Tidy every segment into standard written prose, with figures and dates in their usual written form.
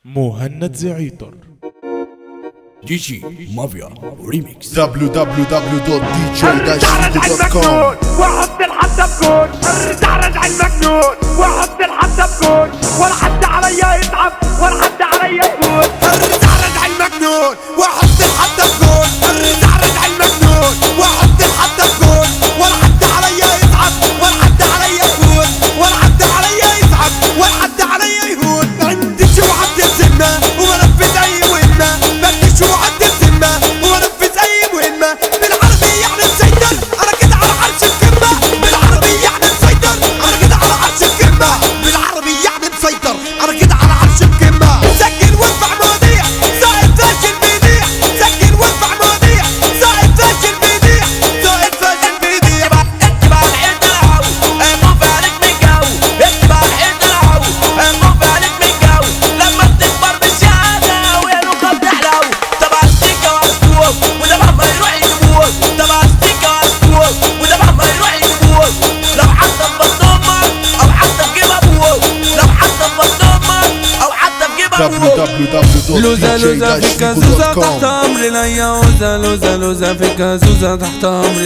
مهند زعيطر دي جي مافيا ريميكس www.dj-figo.com واحط الحد بجول ارجع المجنون واحط الحد بجول ولا حد عليا يتعب ولا حد عليا يفوت ارجع المجنون واحط الحد بجول ارجع المجنون واحط الحد بجول ولا حد عليا يتعب ولا حد عليا يفوت ولا حد عليا يتعب ولا حد عليا يفوت عندي شو حد السنة وبنفذ اي مهمة بدي شو حد السنة وبنفذ اي مهمة بالعربي يعني مسيطر انا كده على عرش القمة بالعربي يعني مسيطر انا كده على عرش القمة بالعربي يعني مسيطر انا كده على عرش القمة سجل وارفع مواضيع زائد فاشل بيضيع سجل وارفع مواضيع زائد فاشل بيضيع زائد فاشل بيضيع اكتب على الحيط العو خوف عليك من جو اكتب على الحيط العو خوف عليك من جو لما بتكبر بالشهادة ويا نوخة بتحلو تبع السكة وعالسوق وده مهما يروح يجيبوك تبع السكة وعالسوق وده مهما يروح يجيبوك لو حتى في بطن امك او حتى في جيب ابوك لو حتى في بطن امك او حتى في جيب ابوك لوزة لوزة في كازوزة تحت امر الايوزة لوزة لوزة في كازوزة تحت امر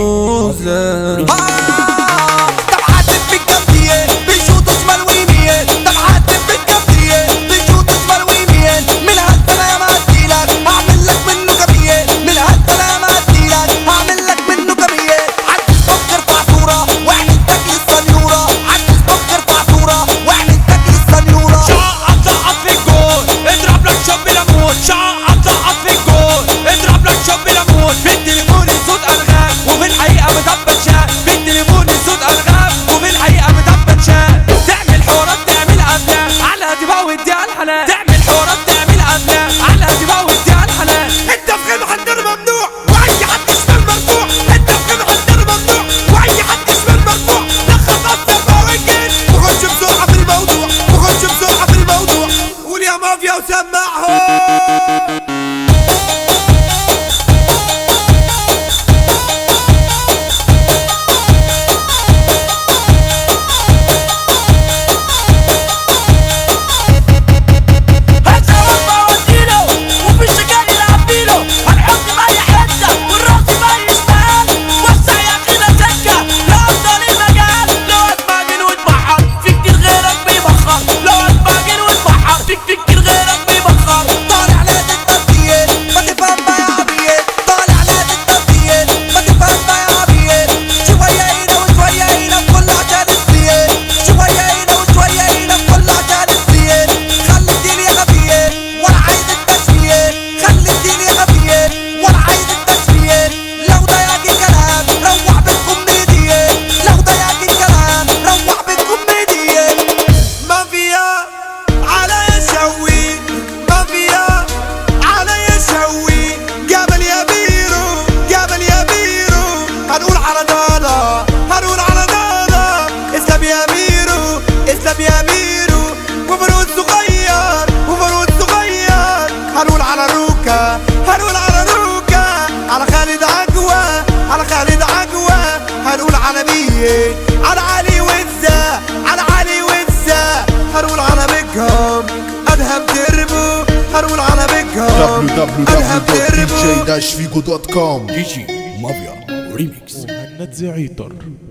الايوزة طب حاتف في الكابتية بيشوط شمال ويمين طب حاتف في الكابتية بيشوط شمال ويمين من هالسنة يا ما هديلك هعمل لك منه كمية من هالسنة يا ما هديلك هعمل لك منه كمية عدس بكر فاتورة واعمل تاكل السنيورة عدس بكر فاتورة واعمل تاكل السنيورة شقط زقط في الجول اضرب لك شاب ليمون شقط زقط في الجول اضرب لك شاب ليمون في التليفون صوت الغام وفي الحقيقة مدبل شاي في التليفون صوت الغام وفي الحقيقة مدبل شاي تعمل حوارات تعمل افلام على هادي بقى ودي على الحنان تعمل حوارات تعمل افلام على هادي بقى ودي على الحنان انت في غيب عندنا ممنوع واي حد شمال مرفوع انت في غيب عندنا ممنوع واي حد شمال مرفوع لخص اصلا وجيت وخش بسرعة في الموضوع وخش بسرعة في الموضوع قول يا مافيا وسمعهم هنقول على روكا على خالد عجوة على خالد عجوة هنقول على مين على علي وزة على علي وزة هنقول على بيجهم أدهم تربو هنقول على بيجهم أدهم تربو www.dj-figo.com دي جي مافيا ريميكس مهند زعيطر.